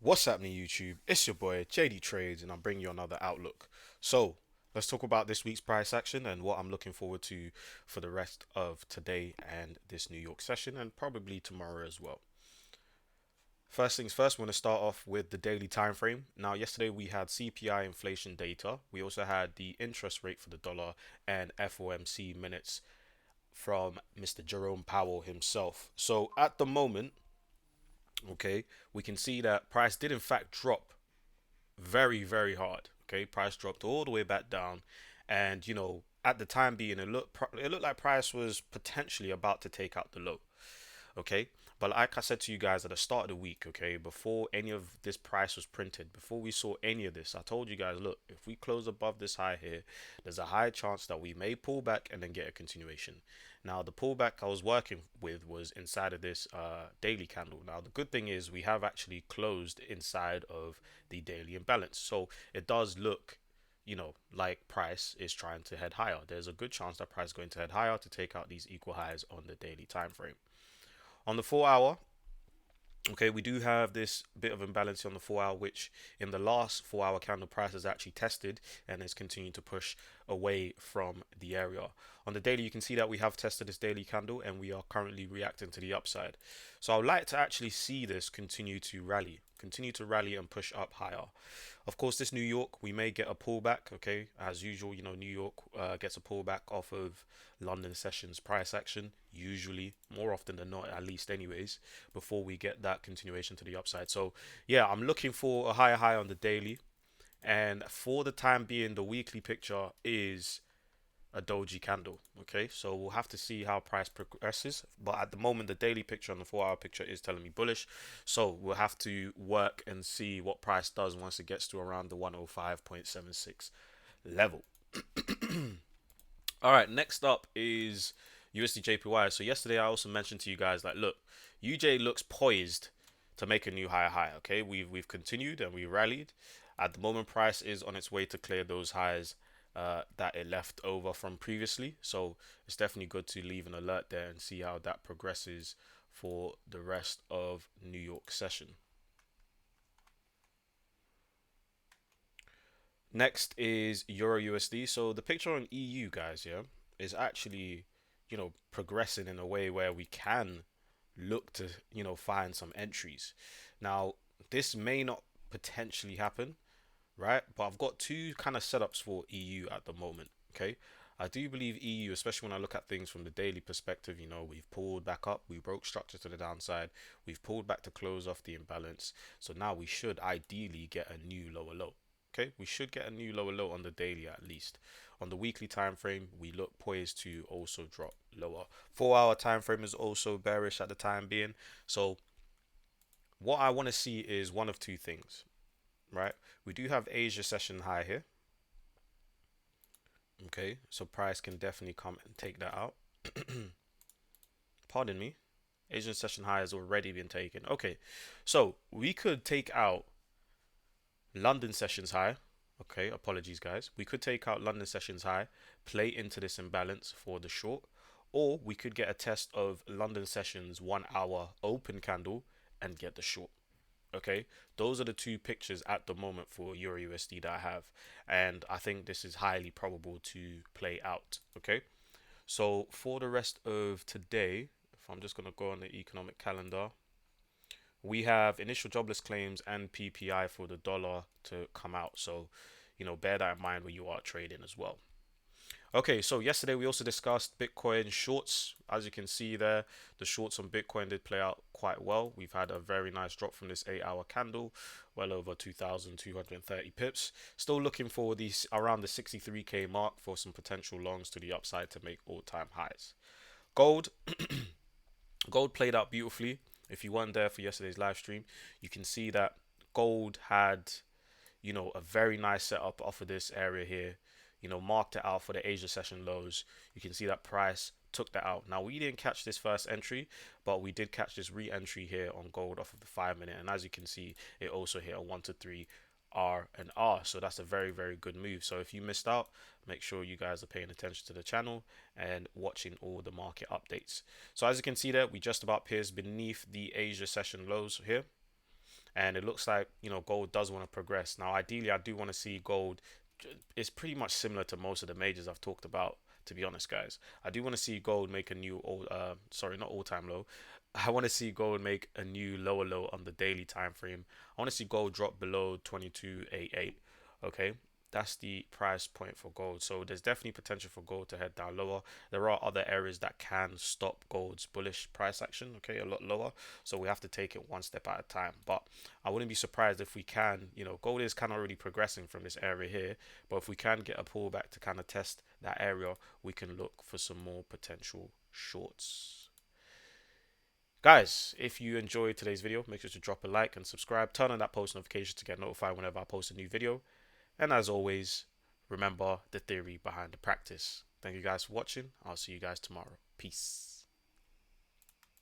What's happening, YouTube? It's your boy JD Trades, and I'm bringing you another outlook. So, let's talk about this week's price action and what I'm looking forward to for the rest of today and this New York session, and probably tomorrow as well. First things first, we're going to start off with the daily time frame. Now, yesterday we had CPI inflation data. We also had the interest rate for the dollar and FOMC minutes from Mr. Jerome Powell himself. So, at the moment, okay, we can see that price did in fact drop very hard. Okay, price dropped all the way back down, and at the time being, it looked like price was potentially about to take out the low. Okay, but like I said to you guys at the start of the week, okay, before any of this price was printed, before we saw any of this, I told you guys, look, if we close above this high here, there's a high chance that we may pull back and then get a continuation. Now, the pullback I was working with was inside of this daily candle. Now, the good thing is we have actually closed inside of the daily imbalance, so it does look like price is trying to head higher. There's a good chance that price is going to head higher to take out these equal highs on the daily time frame. On the 4 hour, okay, we do have this bit of imbalance on the 4 hour, which in the last 4 hour candle price has actually tested and is continuing to push away from the area. On the daily, you can see that we have tested this daily candle and we are currently reacting to the upside. So I would like to actually see this continue to rally and push up higher. Of course, this New York, we may get a pullback, okay? As usual, New York gets a pullback off of London sessions price action, usually, more often than not, at least, anyways, before we get that continuation to the upside. So, yeah, I'm looking for a higher high on the daily. And for the time being, the weekly picture is a doji candle. Okay, so we'll have to see how price progresses. But at the moment, the daily picture and the 4 hour picture is telling me bullish. So we'll have to work and see what price does once it gets to around the 105.76 level. All right, next up is USD JPY. So yesterday I also mentioned to you guys that look, UJ looks poised to make a new higher high. Okay, we've continued and we rallied. At the moment, price is on its way to clear those highs that it left over from previously. So it's definitely good to leave an alert there and see how that progresses for the rest of New York session. Next is Euro USD. So the picture on EU, guys, yeah, is actually, progressing in a way where we can look to, find some entries. Now, this may not potentially happen, right? But I've got two kind of setups for EU at the moment. Okay. I do believe EU, especially when I look at things from the daily perspective, we've pulled back up, we broke structure to the downside, we've pulled back to close off the imbalance. So now we should ideally get a new lower low. Okay, we should get a new lower low on the daily at least. On the weekly time frame, we look poised to also drop lower. 4 hour time frame is also bearish at the time being. So what I want to see is one of two things, right? We do have Asia session high here. Okay, so price can definitely come and take that out. Pardon me. Asian session high has already been taken. Okay, so we could take out London sessions high. Okay, apologies, guys. We could take out London sessions high, play into this imbalance for the short, or we could get a test of London sessions 1 hour open candle and get the short. Okay, those are the two pictures at the moment for Euro USD that I have, and I think this is highly probable to play out. Okay, so for the rest of today, if I'm just gonna go on the economic calendar, we have initial jobless claims and PPI for the dollar to come out. So, bear that in mind when you are trading as well. Okay, so yesterday we also discussed Bitcoin shorts. As you can see there, the shorts on Bitcoin did play out quite well. We've had a very nice drop from this 8 hour candle, well over 2,230 pips. Still looking for these around the 63k mark for some potential longs to the upside to make all-time highs. Gold, gold played out beautifully. If you weren't there for yesterday's live stream, you can see that gold had a very nice setup off of this area here, marked it out for the Asia session lows. You can see that price took that out. Now, we didn't catch this first entry, but we did catch this re-entry here on gold off of the 5 minute. And as you can see, it also hit a 1 to 3 R and R. So that's a very good move. So if you missed out, make sure you guys are paying attention to the channel and watching all the market updates. So as you can see there, we just about pierced beneath the Asia session lows here. and it looks like gold does want to progress. Now, ideally, I do want to see gold. It's pretty much similar to most of the majors I've talked about. To be honest, guys, I do want to see gold make a new sorry, not all-time low. I want to see gold make a new lower low on the daily time frame. I want to see gold drop below 2288. Okay, that's the price point for gold. So there's definitely potential for gold to head down lower. There are other areas that can stop gold's bullish price action, okay, a lot lower. So we have to take it one step at a time. But I wouldn't be surprised if we can, gold is kind of already progressing from this area here. But if we can get a pullback to kind of test that area, we can look for some more potential shorts. Guys, if you enjoyed today's video, make sure to drop a like and subscribe. Turn on that post notification to get notified whenever I post a new video. And as always, remember the theory behind the practice. Thank you guys for watching. I'll see you guys tomorrow. Peace.